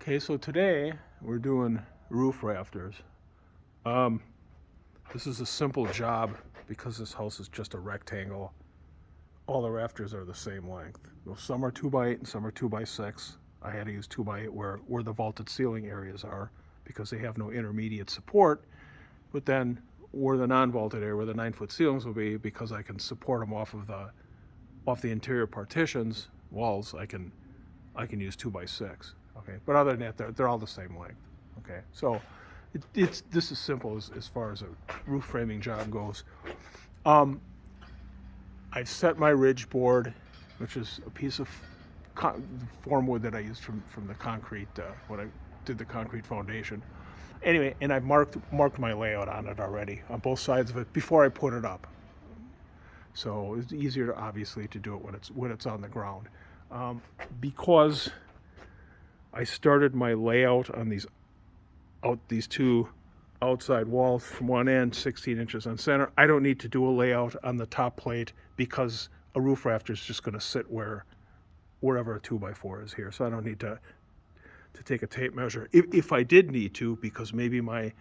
Okay, so today we're doing roof rafters. Um, this is a simple job because this house is just a rectangle. All the rafters are the same length. Well, some are 2x8 and some are 2x6. I had to use 2x8 where the vaulted ceiling areas are because they have no intermediate support. But then where the non-vaulted area, where the 9-foot ceilings will be, because I can support them off the interior partitions walls, I can use 2x6. Okay, but other than that, they're all the same length. Okay, so this is simple as far as a roof framing job goes. I've set my ridge board, which is a piece of form wood that I used from the concrete when I did the concrete foundation. Anyway, and I've marked my layout on it already on both sides of it before I put it up. So it's easier, obviously, to do it when it's on the ground, because I started my layout on these two outside walls from one end, 16 inches on center. I don't need to do a layout on the top plate because a roof rafter is just going to sit wherever a 2x4 is here. So I don't need to take a tape measure. If I did need to, because maybe my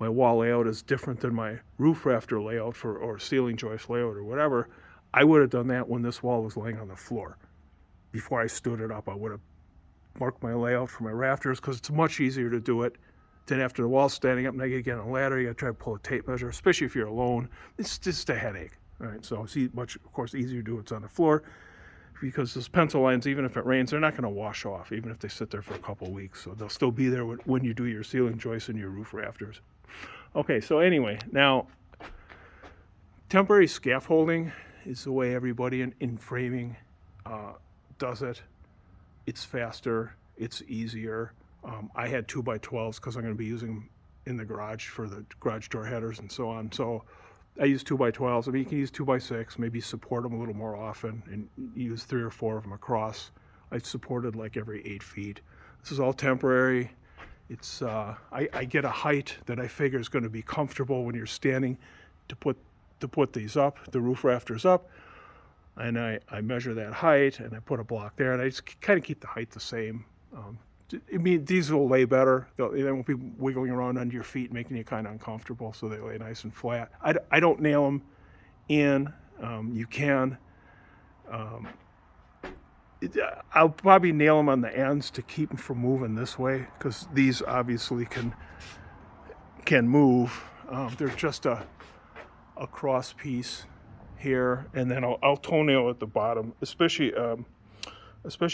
wall layout is different than my roof rafter layout or ceiling joist layout or whatever, I would have done that when this wall was laying on the floor. Before I stood it up, I would have marked my layout for my rafters because it's much easier to do it than after the wall's standing up and I get to get on a ladder. You got to try to pull a tape measure, especially if you're alone. It's just a headache. All right, so it's much, of course, easier to do it's on the floor because those pencil lines, even if it rains, they're not going to wash off, even if they sit there for a couple of weeks. So they'll still be there when you do your ceiling joists and your roof rafters. Okay, so anyway, now temporary scaffolding is the way everybody in framing does it. It's faster, it's easier. I had 2x12s because I'm going to be using them in the garage for the garage door headers and so on. So I use 2x12s. I mean, you can use 2x6, maybe support them a little more often and use 3 or 4 of them across. I supported like every 8 feet. This is all temporary. It's I get a height that I figure is going to be comfortable when you're standing to put these up, the roof rafters up. And I measure that height and I put a block there and I just kind of keep the height the same. I mean, these will lay better. They won't be wiggling around under your feet, making you kind of uncomfortable, so they lay nice and flat. I don't nail them in. You can. I'll probably nail them on the ends to keep them from moving this way, because these obviously can move. They're just a cross piece here, and then I'll toenail at the bottom, especially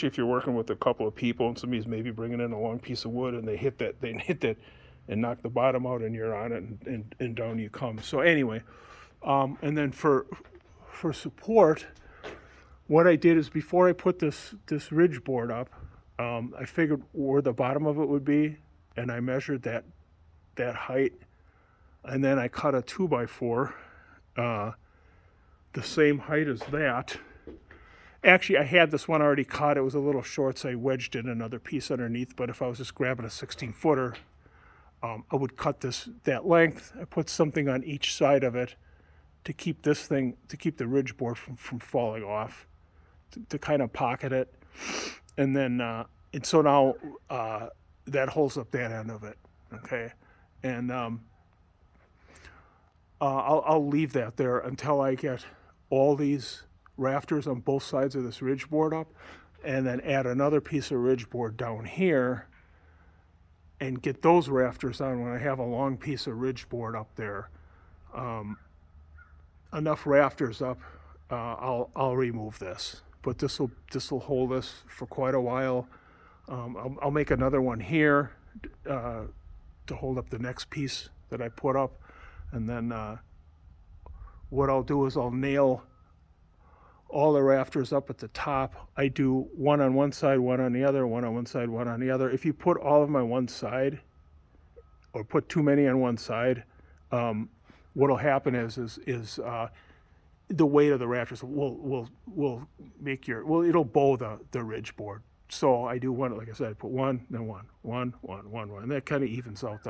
if you're working with a couple of people and somebody's maybe bringing in a long piece of wood and they hit that and knock the bottom out and you're on it and down you come. So anyway, and then for support, what I did is before I put this ridge board up, I figured where the bottom of it would be, and I measured that height, and then I cut a 2x4 the same height as that. Actually, I had this one already cut. It was a little short, so I wedged in another piece underneath. But if I was just grabbing a 16-footer, I would cut that length. I put something on each side of it to keep the ridge board from falling off, to kind of pocket it. And then, and so now that holds up that end of it. Okay, and I'll leave that there until I get all these rafters on both sides of this ridge board up, and then add another piece of ridge board down here and get those rafters on when I have a long piece of ridge board up there. Enough rafters up, I'll remove this, but this will hold us for quite a while. I'll make another one here to hold up the next piece that I put up, and then what I'll do is I'll nail all the rafters up at the top. I do one on one side, one on the other, one on one side, one on the other. If you put all of them on one side, or put too many on one side, what'll happen is the weight of the rafters will make it'll bow the ridge board. So I do one, like I said, I put one, then one, and that kind of evens out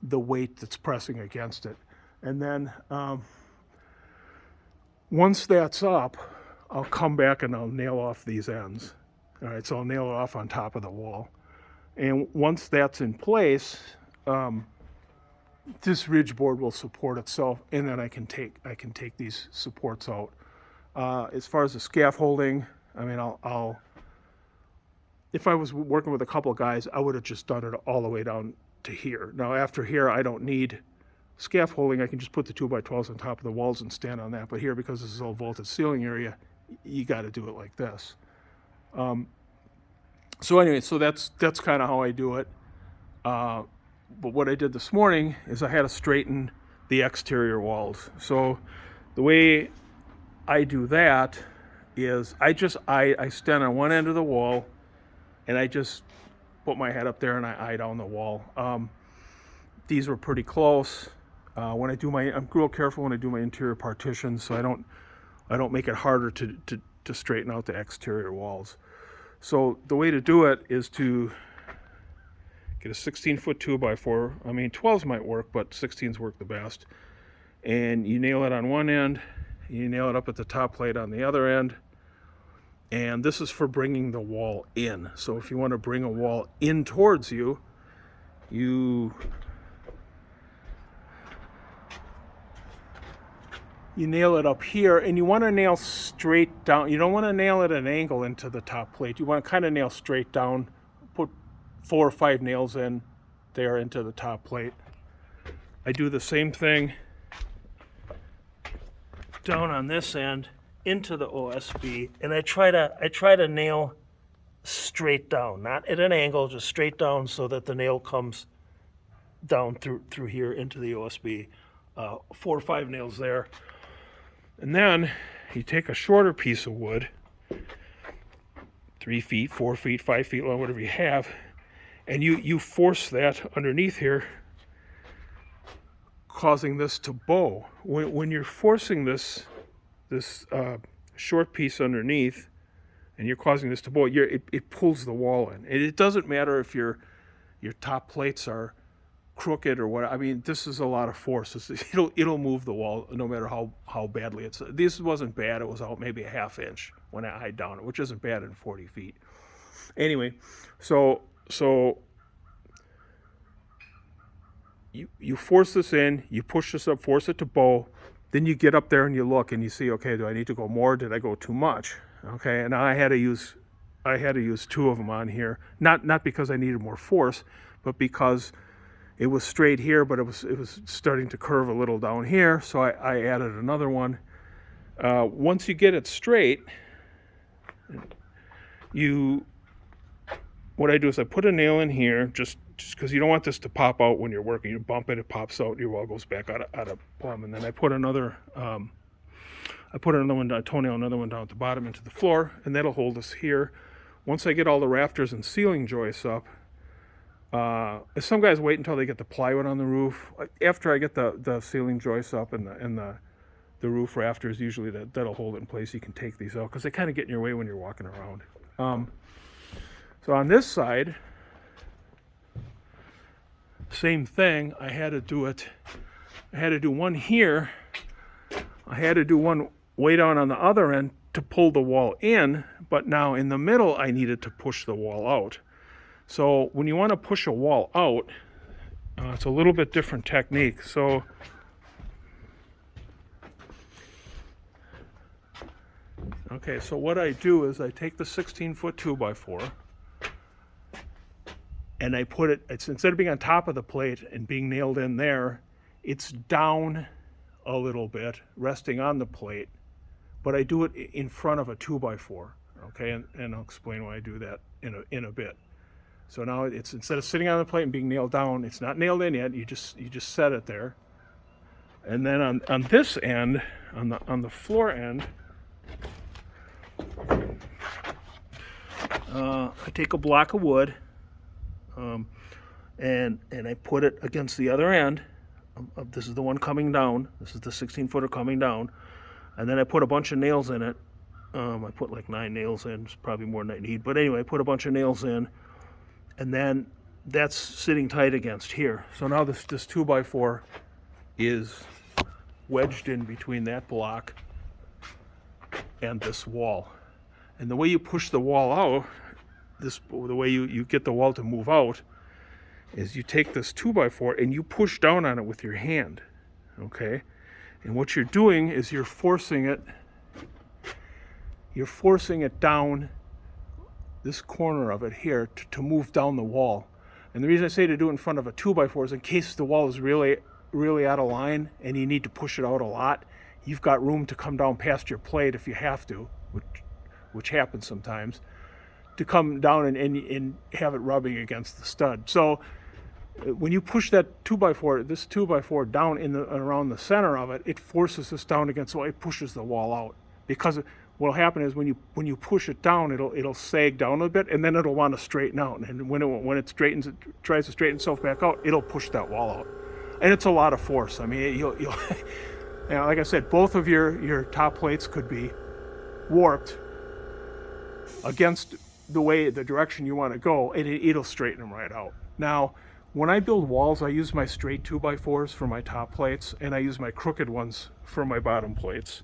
the weight that's pressing against it. And then once that's up, I'll come back and I'll nail off these ends. All right, so I'll nail it off on top of the wall. And once that's in place, this ridge board will support itself, and then I can take these supports out. As far as the scaffolding, I mean, I'll if I was working with a couple of guys, I would have just done it all the way down to here. Now after here, I don't need scaffolding. I can just put the 2x12s on top of the walls and stand on that. But here, because this is all vaulted ceiling area, you got to do it like this. So anyway, so that's kind of how I do it. But what I did this morning is I had to straighten the exterior walls. So the way I do that is I stand on one end of the wall, and I just put my head up there and I eye down the wall. These were pretty close. When I do I'm real careful when I do my interior partitions, so I don't make it harder to straighten out the exterior walls. So the way to do it is to get a 16-foot 2x4. I mean, 12s might work, but 16s work the best. And you nail it on one end, you nail it up at the top plate on the other end. And this is for bringing the wall in. So if you want to bring a wall in towards you, you nail it up here, and you want to nail straight down. You don't want to nail at an angle into the top plate. You want to kind of nail straight down, put 4 or 5 nails in there into the top plate. I do the same thing down on this end into the OSB, and I try to nail straight down, not at an angle, just straight down, so that the nail comes down through here into the OSB. 4 or 5 nails there. And then you take a shorter piece of wood, 3 feet, 4 feet, 5 feet long, whatever you have, and you force that underneath here, causing this to bow. When you're forcing this short piece underneath, and you're causing this to bow, it pulls the wall in. And it doesn't matter if your top plates are crooked or what. I mean, this is a lot of force. It'll move the wall no matter how badly it's. This wasn't bad. It was out maybe a ½ inch when I eyed down it, which isn't bad in 40 feet. Anyway, so you force this in, you push this up, force it to bow, then you get up there and you look and you see, okay, do I need to go more? Did I go too much? Okay, and I had to use 2 of them on here, not because I needed more force, but because it was straight here, but it was starting to curve a little down here, so I added another one. Once you get it straight, what I do is I put a nail in here, just because you don't want this to pop out when you're working. You bump it, it pops out, your wall goes back out of plumb, and then I put another one, a toenail, another one down at the bottom into the floor, and that'll hold us here. Once I get all the rafters and ceiling joists up, some guys wait until they get the plywood on the roof. After I get the ceiling joists up and the roof rafters, usually that'll hold it in place. You can take these out because they kind of get in your way when you're walking around. So on this side, same thing. I had to do one here. I had to do one way down on the other end to pull the wall in, but now in the middle I needed to push the wall out. So when you want to push a wall out, it's a little bit different technique. So what I do is I take the 16-foot 2x4 and I put it, instead of being on top of the plate and being nailed in there, it's down a little bit, resting on the plate, but I do it in front of a 2x4, okay? And I'll explain why I do that in a bit. So now it's, instead of sitting on the plate and being nailed down, it's not nailed in yet. You just set it there. And then on this end, on the floor end, I take a block of wood, and I put it against the other end. This is the one coming down. This is the 16-footer coming down, and then I put a bunch of nails in it. I put like 9 nails in. It's probably more than I need, but anyway, I put a bunch of nails in. And then that's sitting tight against here. So now this 2x4 is wedged in between that block and this wall. And the way you push the wall out the way you get the wall to move out is you take this 2x4 and you push down on it with your hand, okay? And what you're doing is you're forcing it down this corner of it here to move down the wall. And the reason I say to do it in front of a 2x4 is in case the wall is really out of line and you need to push it out a lot, you've got room to come down past your plate if you have to, which happens sometimes, to come down and have it rubbing against the stud. So when you push that 2x4, this 2x4 down around the center of it, it forces this down against the wall. It pushes the wall out, because what'll happen is when you push it down, it'll sag down a bit, and then it'll want to straighten out. And when it straightens, it tries to straighten itself back out, it'll push that wall out. And it's a lot of force. I mean, you'll like I said, both of your top plates could be warped against the direction you want to go, and it'll straighten them right out. Now, when I build walls, I use my straight 2x4s for my top plates, and I use my crooked ones for my bottom plates.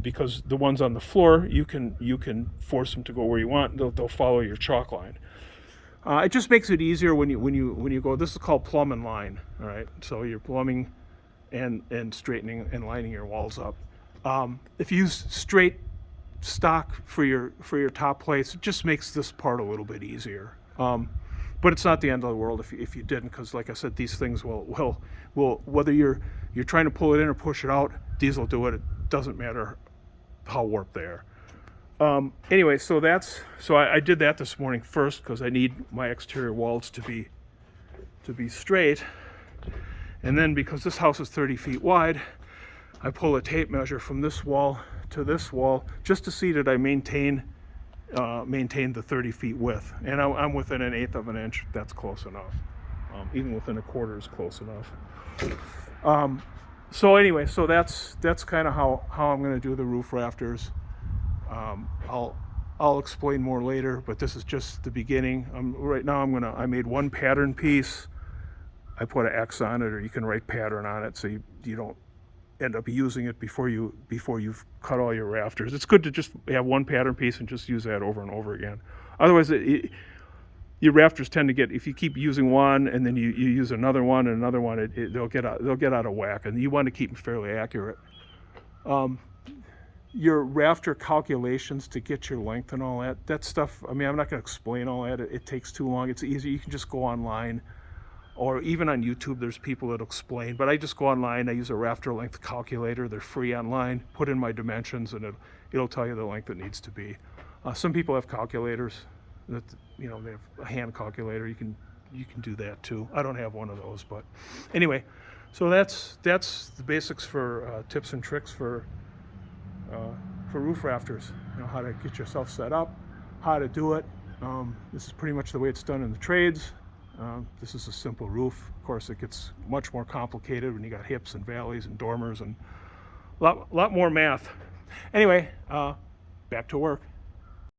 Because the ones on the floor, you can force them to go where you want. They'll follow your chalk line. It just makes it easier when you go. This is called plumb and line. All right, so you're plumbing and straightening and lining your walls up. If you use straight stock for your top plates, it just makes this part a little bit easier. But it's not the end of the world if you didn't, because like I said, these things will whether you're trying to pull it in or push it out, these will do it. It doesn't matter how warped they are. Anyway, so I did that this morning first because I need my exterior walls to be straight, and then because this house is 30 feet wide, I pull a tape measure from this wall to this wall just to see that I maintain the 30 feet width, and I'm within 1/8 of an inch. That's close enough. Even within 1/4 is close enough. So anyway, so that's kind of how I'm going to do the roof rafters. I'll explain more later, but this is just the beginning. Right now I made one pattern piece. I put an X on it, or you can write pattern on it, so you don't end up using it before you've cut all your rafters. It's good to just have one pattern piece and just use that over and over again. Otherwise, your rafters tend to get, if you keep using one and then you use another one and another one, they'll get out of whack, and you want to keep them fairly accurate. Your rafter calculations to get your length and all that stuff, I mean, I'm not going to explain all that. It takes too long. It's easy. You can just go online, or even on YouTube, there's people that explain, but I just go online. I use a rafter length calculator. They're free online. Put in my dimensions, and it'll tell you the length it needs to be. Some people have calculators that, they have a hand calculator. You can do that too. I don't have one of those, but anyway, so that's the basics for tips and tricks for roof rafters. How to get yourself set up, how to do it. This is pretty much the way it's done in the trades. This is a simple roof. Of course, it gets much more complicated when you got hips and valleys and dormers and a lot more math. Anyway, back to work.